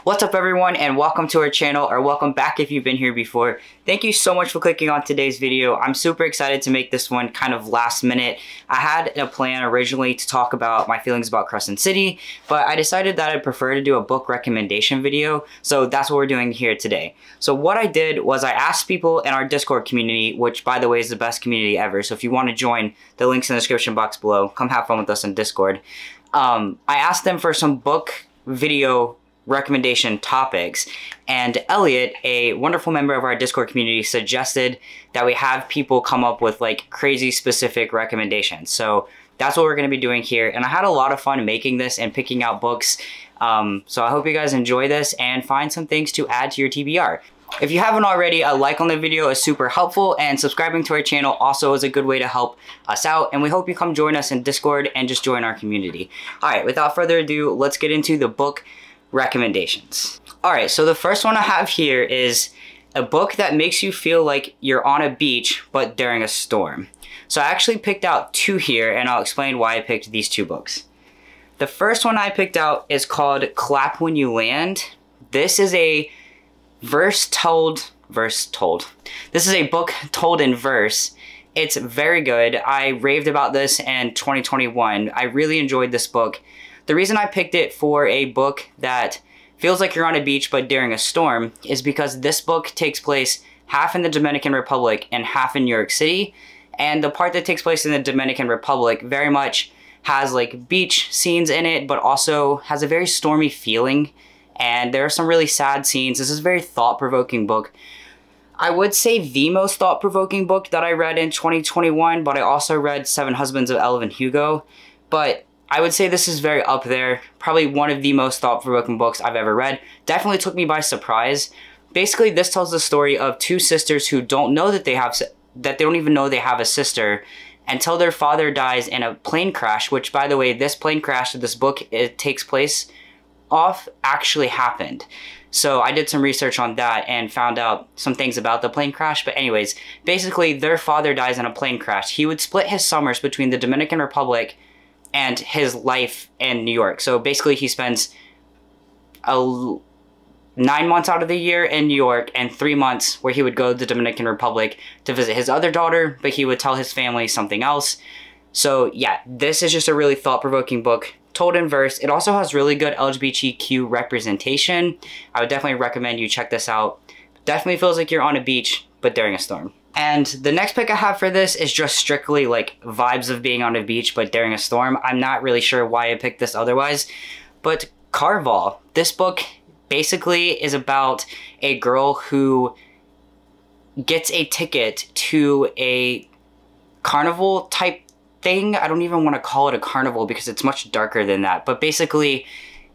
What's up everyone, and welcome to our channel, or welcome back if you've been here before. Thank you so much for clicking on today's video. I'm super excited to make this one kind of last minute. I had a plan originally to talk about my feelings about Crescent City, but I decided that I'd prefer to do a book recommendation video, so that's what we're doing here today. So what I did was I asked people in our Discord community, which by the way is the best community ever, so if you want to join, the link's in the description box below. Come have fun with us in Discord. I asked them for some book video recommendation topics, and Elliot, a wonderful member of our Discord community, suggested that we have people come up with like crazy specific recommendations. So that's what we're going to be doing here, and I had a lot of fun making this and picking out books. So I hope you guys enjoy this and find some things to add to your TBR. If you haven't already, a like on the video is super helpful, and subscribing to our channel also is a good way to help us out, and we hope you come join us in Discord and just join our community. Alright, without further ado, let's get into the book recommendations. Alright, so the first one I have here is a book that makes you feel like you're on a beach but during a storm. So I actually picked out two here, and I'll explain why I picked these two books. The first one I picked out is called Clap When You Land. This is a This is a book told in verse. It's very good. I raved about this in 2021. I really enjoyed this book. The reason I picked it for a book that feels like you're on a beach but during a storm is because this book takes place half in the Dominican Republic and half in New York City. And the part that takes place in the Dominican Republic very much has like beach scenes in it, but also has a very stormy feeling. And there are some really sad scenes. This is a very thought-provoking book. I would say the most thought-provoking book that I read in 2021, but I also read Seven Husbands of Evelyn Hugo. But I would say this is very up there. Probably one of the most thought-provoking books I've ever read. Definitely took me by surprise. Basically, this tells the story of two sisters who don't know that they don't even know they have a sister until their father dies in a plane crash, which, by the way, this plane crash that this book takes place off actually happened. So I did some research on that and found out some things about the plane crash. But anyways, basically their father dies in a plane crash. He would split his summers between the Dominican Republic and his life in New York. So basically he spends 9 months out of the year in New York and 3 months where he would go to the Dominican Republic to visit his other daughter, but he would tell his family something else. So yeah, this is just a really thought-provoking book told in verse. It also has really good LGBTQ representation. I would definitely recommend you check this out. Definitely feels like you're on a beach, but during a storm. And the next pick I have for this is just strictly like vibes of being on a beach, but during a storm. I'm not really sure why I picked this otherwise, but Carnival. This book basically is about a girl who gets a ticket to a carnival type thing. I don't even want to call it a carnival because it's much darker than that. But basically,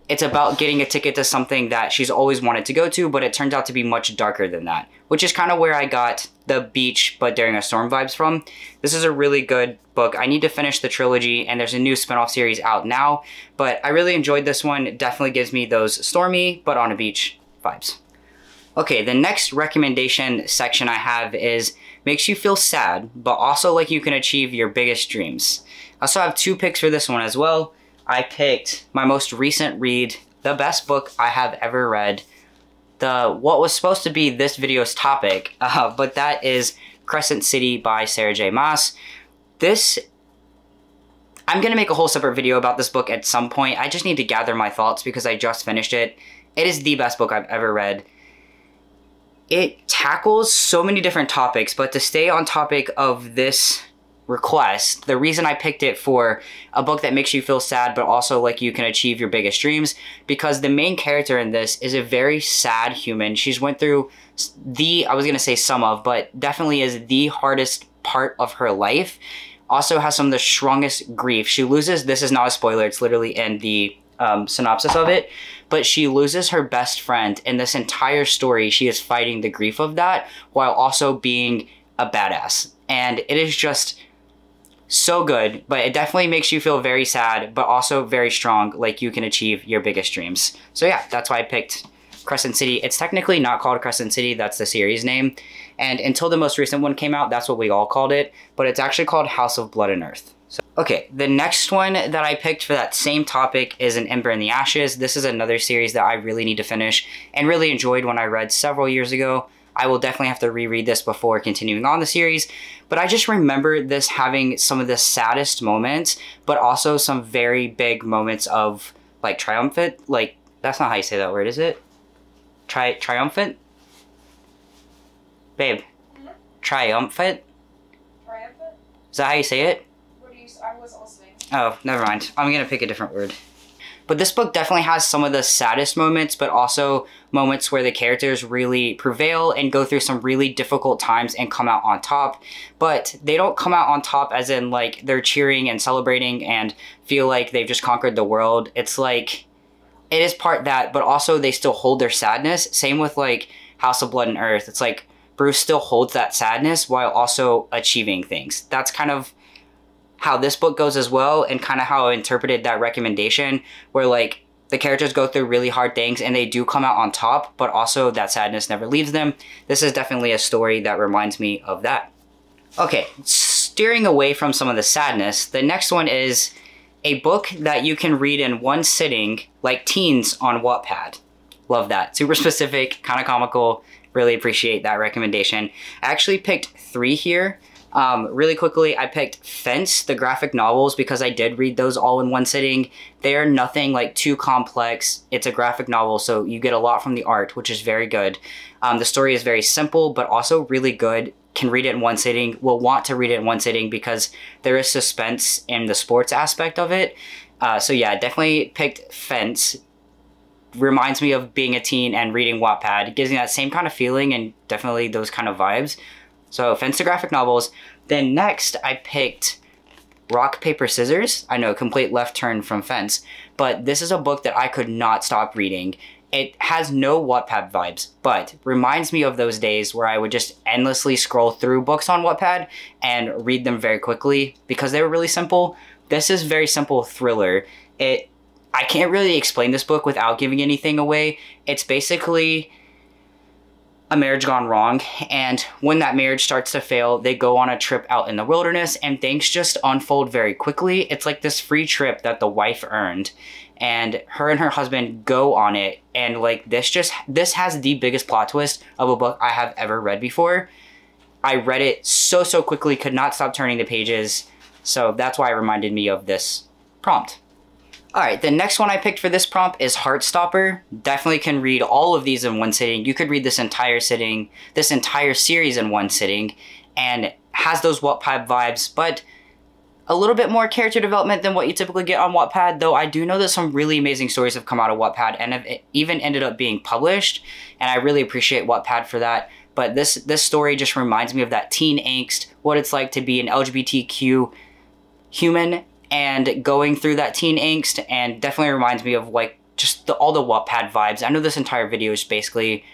it's about getting a ticket to something that she's always wanted to go to, but it turns out to be much darker than that, which is kind of where I got the beach but during a storm vibes from. This is a really good book. I need to finish the trilogy, and there's a new spinoff series out now, but I really enjoyed this one. It definitely gives me those stormy but on a beach vibes. Okay, the next recommendation section I have is makes you feel sad, but also like you can achieve your biggest dreams. I also have two picks for this one as well. I picked my most recent read, the best book I have ever read, what was supposed to be this video's topic, but that is Crescent City by Sarah J. Maas. I'm gonna make a whole separate video about this book at some point. I just need to gather my thoughts because I just finished it. It is the best book I've ever read. It tackles so many different topics, but to stay on topic of this request, the reason I picked it for a book that makes you feel sad but also like you can achieve your biggest dreams, because the main character in this is a very sad human. She's went through I was gonna say but definitely is the hardest part of her life. Also has some of the strongest grief. She loses, this is not a spoiler, it's literally in the synopsis of it, but she loses her best friend. In this entire story, she is fighting the grief of that while also being a badass. And it is just so good, but it definitely makes you feel very sad, but also very strong, like you can achieve your biggest dreams. So yeah, that's why I picked Crescent City. It's technically not called Crescent City, that's the series name. And until the most recent one came out, that's what we all called it, but it's actually called House of Blood and Earth. Okay, the next one that I picked for that same topic is an Ember in the Ashes. This is another series that I really need to finish and really enjoyed when I read several years ago. I will definitely have to reread this before continuing on the series, but I just remember this having some of the saddest moments, but also some very big moments of like triumphant, like that's not how you say that word, is it? Triumphant? Babe. Mm-hmm. Triumphant? Triumphant? Is that how you say it? I wasn't listening. Oh, never mind. I'm gonna pick a different word. But this book definitely has some of the saddest moments, but also moments where the characters really prevail and go through some really difficult times and come out on top. But they don't come out on top as in like they're cheering and celebrating and feel like they've just conquered the world. It's like, it is part that, but also they still hold their sadness. Same with like House of Blood and Earth. It's like Bruce still holds that sadness while also achieving things. That's kind of how this book goes as well, and kind of how I interpreted that recommendation, where like the characters go through really hard things and they do come out on top, but also that sadness never leaves them. This is definitely a story that reminds me of that. Okay, steering away from some of the sadness, the next one is a book that you can read in one sitting, like Teens on Wattpad. Love that. Super specific, kind of comical. Really appreciate that recommendation. I actually picked 3 here. Really quickly, I picked Fence, the graphic novels, because I did read those all in one sitting. They are nothing like too complex. It's a graphic novel, so you get a lot from the art, which is very good. The story is very simple, but also really good. Can read it in one sitting, will want to read it in one sitting because there is suspense in the sports aspect of it. So yeah, definitely picked Fence. Reminds me of being a teen and reading Wattpad. It gives me that same kind of feeling and definitely those kind of vibes. So Fence to graphic novels. Then next I picked Rock, Paper, Scissors. I know, complete left turn from Fence, but this is a book that I could not stop reading. It has no Wattpad vibes, but reminds me of those days where I would just endlessly scroll through books on Wattpad and read them very quickly because they were really simple. This is very simple thriller. I can't really explain this book without giving anything away. It's basically a marriage gone wrong, and when that marriage starts to fail, they go on a trip out in the wilderness and things just unfold very quickly. It's like this free trip that the wife earned, and her husband go on it, and like this has the biggest plot twist of a book I have ever read before. I read it so quickly, could not stop turning the pages, so that's why it reminded me of this prompt. Alright, the next one I picked for this prompt is Heartstopper. Definitely can read all of these in one sitting. You could read this entire series in one sitting, and has those Wattpad vibes, but a little bit more character development than what you typically get on Wattpad, though I do know that some really amazing stories have come out of Wattpad and have even ended up being published, and I really appreciate Wattpad for that. But this story just reminds me of that teen angst, what it's like to be an LGBTQ human, and going through that teen angst, and definitely reminds me of like just all the Wattpad vibes. I know this entire video is basically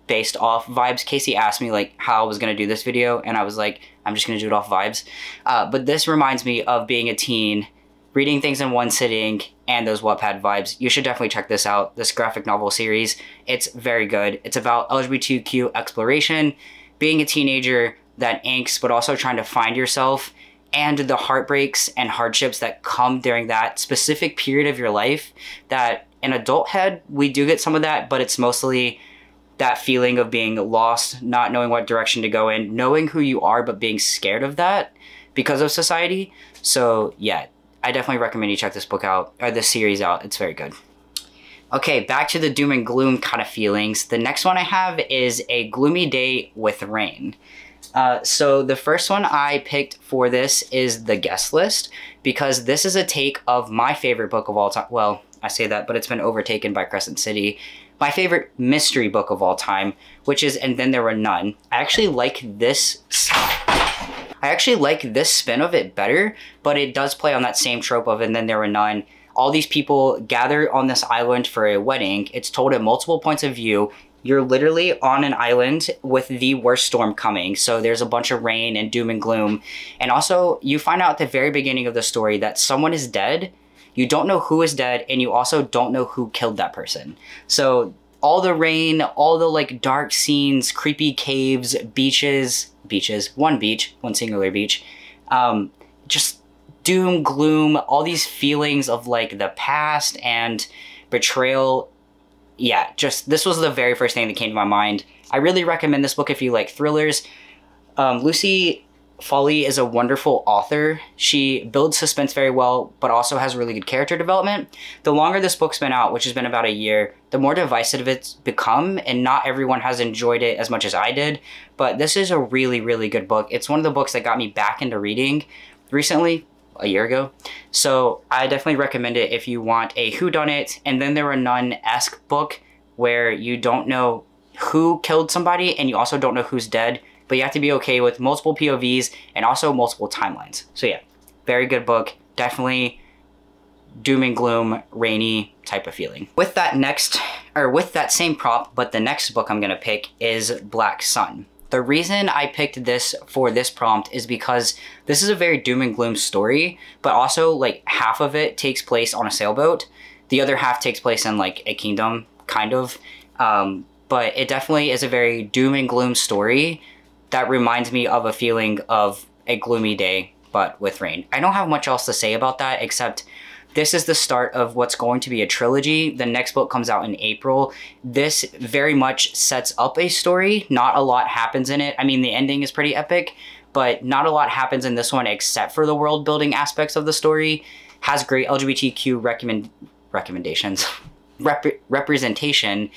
based off vibes. Casey asked me like how I was going to do this video, and I was like, I'm just going to do it off vibes. But this reminds me of being a teen, reading things in one sitting, and those Wattpad vibes. You should definitely check this out, this graphic novel series. It's very good. It's about LGBTQ exploration, being a teenager, that angst, but also trying to find yourself, and the heartbreaks and hardships that come during that specific period of your life. That in adulthood, we do get some of that, but it's mostly that feeling of being lost, not knowing what direction to go in, knowing who you are, but being scared of that because of society. So yeah, I definitely recommend you check this book out, or this series out. It's very good. Okay, back to the doom and gloom kind of feelings. The next one I have is A Gloomy Day with Rain. So the first one I picked for this is The Guest List, because this is a take of my favorite book of all time. Well, I say that, but it's been overtaken by Crescent City. My favorite mystery book of all time, which is And Then There Were None. I actually like this spin of it better, but it does play on that same trope of And Then There Were None. All these people gather on this island for a wedding. It's told at multiple points of view. You're literally on an island with the worst storm coming. So there's a bunch of rain and doom and gloom. And also you find out at the very beginning of the story that someone is dead. You don't know who is dead, and you also don't know who killed that person. So all the rain, all the like dark scenes, creepy caves, beaches, one singular beach, just doom, gloom, all these feelings of like the past and betrayal. Yeah, just this was the very first thing that came to my mind. I really recommend this book if you like thrillers. Lucy Foley is a wonderful author. She builds suspense very well, but also has really good character development. The longer this book's been out, which has been about a year, the more divisive it's become, and not everyone has enjoyed it as much as I did. But this is a really, really good book. It's one of the books that got me back into reading recently, a year ago. So I definitely recommend it if you want a whodunit and then there are none-esque book where you don't know who killed somebody and you also don't know who's dead, but you have to be okay with multiple POVs and also multiple timelines. So yeah, very good book. Definitely doom and gloom, rainy type of feeling. With that same prompt, but the next book I'm gonna pick is Black Sun. The reason I picked this for this prompt is because this is a very doom and gloom story, but also like half of it takes place on a sailboat. The other half takes place in like a kingdom, kind of. But it definitely is a very doom and gloom story that reminds me of a feeling of a gloomy day, but with rain. I don't have much else to say about that, except this is the start of what's going to be a trilogy. The next book comes out in April. This very much sets up a story. Not a lot happens in it. I mean, the ending is pretty epic, but not a lot happens in this one except for the world building aspects of the story. Has great LGBTQ representation.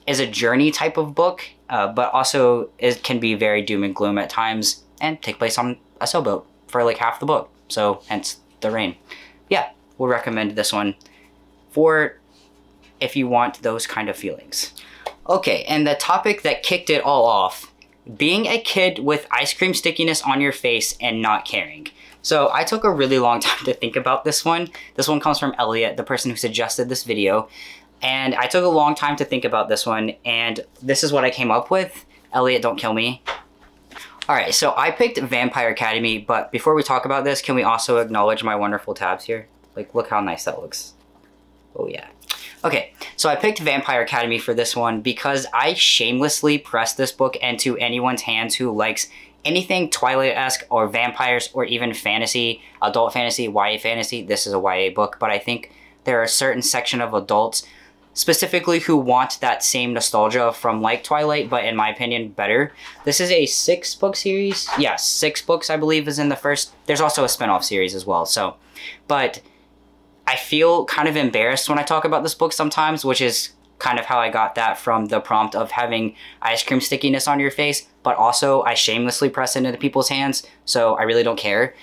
Is a journey type of book, but also it can be very doom and gloom at times and take place on a sailboat for like half the book. So hence the rain. Yeah, we'll recommend this one for if you want those kind of feelings. Okay, and the topic that kicked it all off, being a kid with ice cream stickiness on your face and not caring. So I took a really long time to think about this one. This one comes from Elliot, the person who suggested this video. And I took a long time to think about this one, and this is what I came up with. Elliot, don't kill me. All right, so I picked Vampire Academy, but before we talk about this, can we also acknowledge my wonderful tabs here? Like, look how nice that looks. Oh yeah. Okay, so I picked Vampire Academy for this one because I shamelessly pressed this book into anyone's hands who likes anything Twilight-esque or vampires or even fantasy, adult fantasy, YA fantasy. This is a YA book, but I think there are a certain section of adults specifically who want that same nostalgia from like Twilight, but in my opinion, better. This is a 6-book series. Yeah, 6 books, I believe, is in the first. There's also a spin-off series as well. So, but I feel kind of embarrassed when I talk about this book sometimes, which is kind of how I got that from the prompt of having ice cream stickiness on your face, but also I shamelessly press it into people's hands, so I really don't care.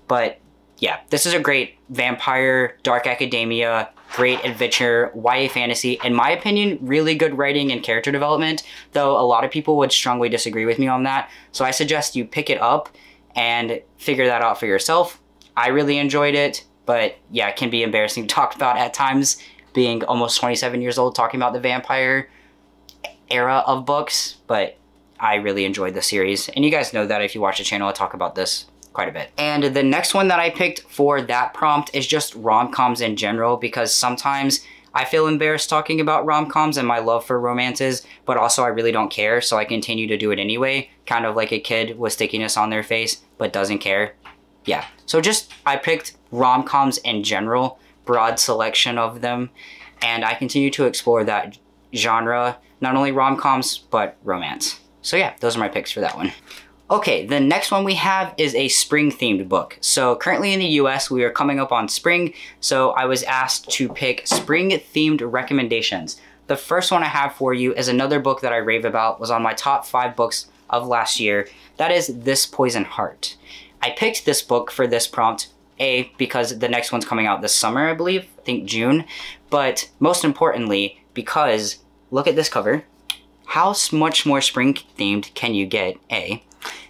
But yeah, this is a great vampire, dark academia, great adventure, YA fantasy. In my opinion, really good writing and character development, though a lot of people would strongly disagree with me on that. So I suggest you pick it up and figure that out for yourself. I really enjoyed it, but yeah, it can be embarrassing to talk about at times, being almost 27 years old, talking about the vampire era of books, but I really enjoyed the series. And you guys know that if you watch the channel, I talk about this quite a bit. And the next one that I picked for that prompt is just rom-coms in general, because sometimes I feel embarrassed talking about rom-coms and my love for romances, but also I really don't care, so I continue to do it anyway, kind of like a kid with stickiness on their face, but doesn't care. Yeah, so just, I picked rom-coms in general, broad selection of them, and I continue to explore that genre, not only rom-coms, but romance. So yeah, those are my picks for that one. Okay, the next one we have is a spring-themed book. So currently in the US, we are coming up on spring, so I was asked to pick spring-themed recommendations. The first one I have for you is another book that I rave about, was on my top 5 books of last year. That is This Poison Heart. I picked this book for this prompt, A, because the next one's coming out this summer, I believe, I think June, but most importantly, because, look at this cover, how much more spring-themed can you get, A?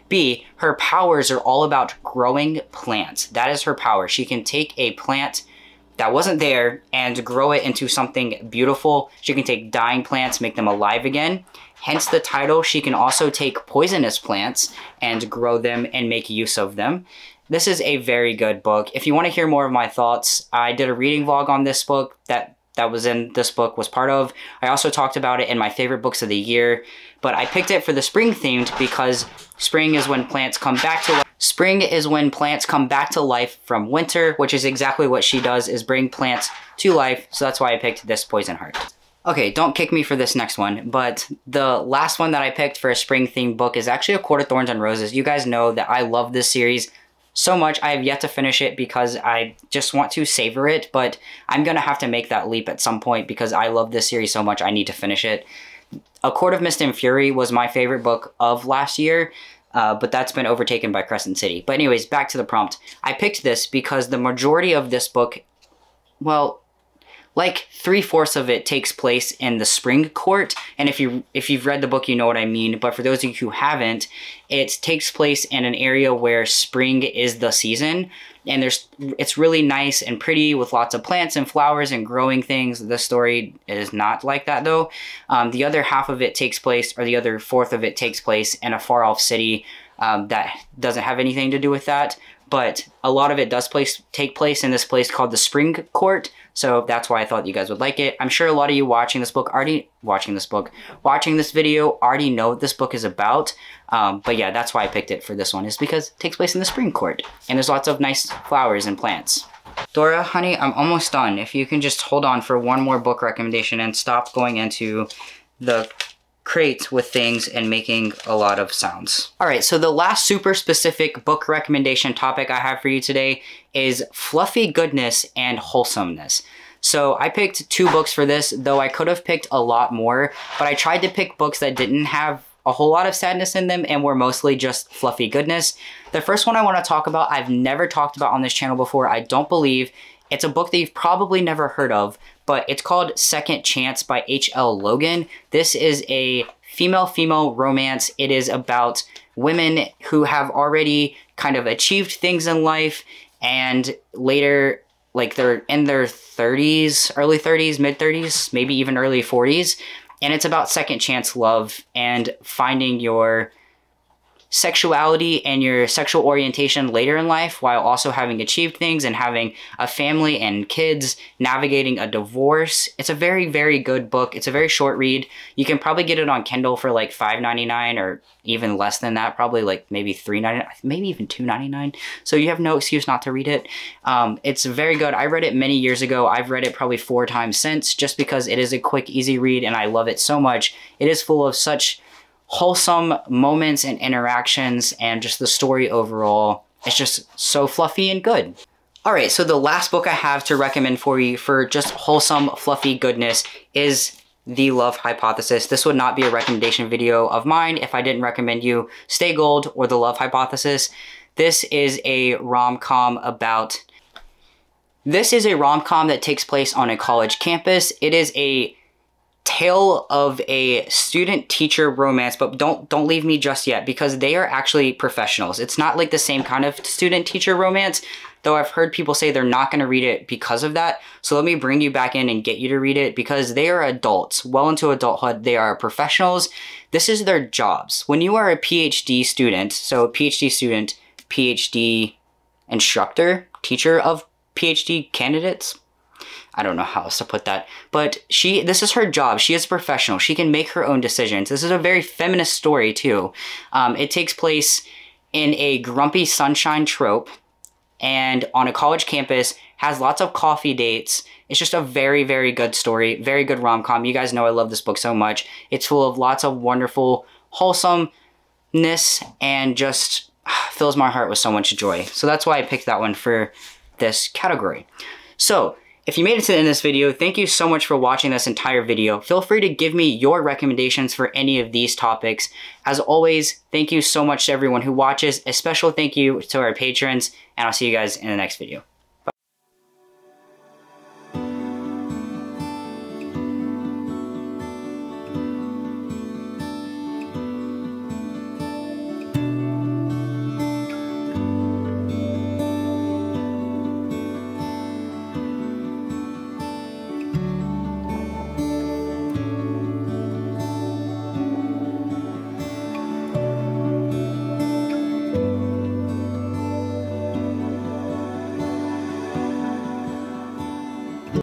B, her powers are all about growing plants. That is her power. She can take a plant that wasn't there and grow it into something beautiful. She can take dying plants, make them alive again. Hence the title. She can also take poisonous plants and grow them and make use of them. This is a very good book. If you want to hear more of my thoughts, I did a reading vlog on this book that was in this book was part of. I also talked about it in my favorite books of the year, but I picked it for the spring themed because spring is when plants come back to life. Spring is when plants come back to life from winter, which is exactly what she does, is bring plants to life. So that's why I picked this Poison Heart. Okay, don't kick me for this next one, but the last one that I picked for a spring themed book is actually A Court of Thorns and Roses. You guys know that I love this series so much. I have yet to finish it because I just want to savor it, but I'm gonna have to make that leap at some point because I love this series so much. I need to finish it. A Court of Mist and Fury was my favorite book of last year, but that's been overtaken by Crescent City. But anyways, back to the prompt. I picked this because the majority of this book, well, like 3/4 of it takes place in the spring court. And if you've read the book, you know what I mean. But for those of you who haven't, it takes place in an area where spring is the season. And it's really nice and pretty with lots of plants and flowers and growing things. The story is not like that though. The other half of it takes place, or the other 1/4 of it takes place in a far off city that doesn't have anything to do with that. But a lot of it does take place in this place called the Spring Court. So that's why I thought you guys would like it. I'm sure a lot of you watching this video already know what this book is about. But yeah, that's why I picked it for this one, is because it takes place in the Spring Court. And there's lots of nice flowers and plants. Dora, honey, I'm almost done. If you can just hold on for one more book recommendation and stop going into the crate with things and making a lot of sounds. All right, so the last super specific book recommendation topic I have for you today is fluffy goodness and wholesomeness. So I picked 2 books for this, though I could have picked a lot more, but I tried to pick books that didn't have a whole lot of sadness in them and were mostly just fluffy goodness. The first one I want to talk about, I've never talked about on this channel before, I don't believe. It's a book that you've probably never heard of, but it's called Second Chance by H.L. Logan. This is a female-female romance. It is about women who have already kind of achieved things in life, and later, like, they're in their 30s, early 30s, mid-30s, maybe even early 40s, and it's about second chance love and finding your sexuality and your sexual orientation later in life while also having achieved things and having a family and kids, navigating a divorce. It's a very, very good book. It's a very short read. You can probably get it on Kindle for like $5.99 or even less than that, probably like maybe $3.99, maybe even $2.99. So you have no excuse not to read it. It's very good. I read it many years ago. I've read it probably 4 times since, just because it is a quick, easy read and I love it so much. It is full of such wholesome moments and interactions, and just the story overall, it's just so fluffy and good. All right, so the last book I have to recommend for you for just wholesome, fluffy goodness is The Love Hypothesis. This would not be a recommendation video of mine if I didn't recommend you Stay Gold or The Love Hypothesis. This is a rom-com that takes place on a college campus. It is a tale of a student-teacher romance, but don't leave me just yet, because they are actually professionals. It's not like the same kind of student-teacher romance, though I've heard people say they're not going to read it because of that. So let me bring you back in and get you to read it, because they are adults, well into adulthood. They are professionals. This is their jobs. When you are a PhD student, so PhD student, PhD instructor, teacher of PhD candidates, I don't know how else to put that, but this is her job. She is a professional. She can make her own decisions. This is a very feminist story too. It takes place in a grumpy sunshine trope and on a college campus, has lots of coffee dates. It's just a very, very good story, very good rom-com. You guys know I love this book so much. It's full of lots of wonderful wholesomeness and just fills my heart with so much joy. So that's why I picked that one for this category. So if you made it to the end of this video, thank you so much for watching this entire video. Feel free to give me your recommendations for any of these topics. As always, thank you so much to everyone who watches. A special thank you to our patrons, and I'll see you guys in the next video.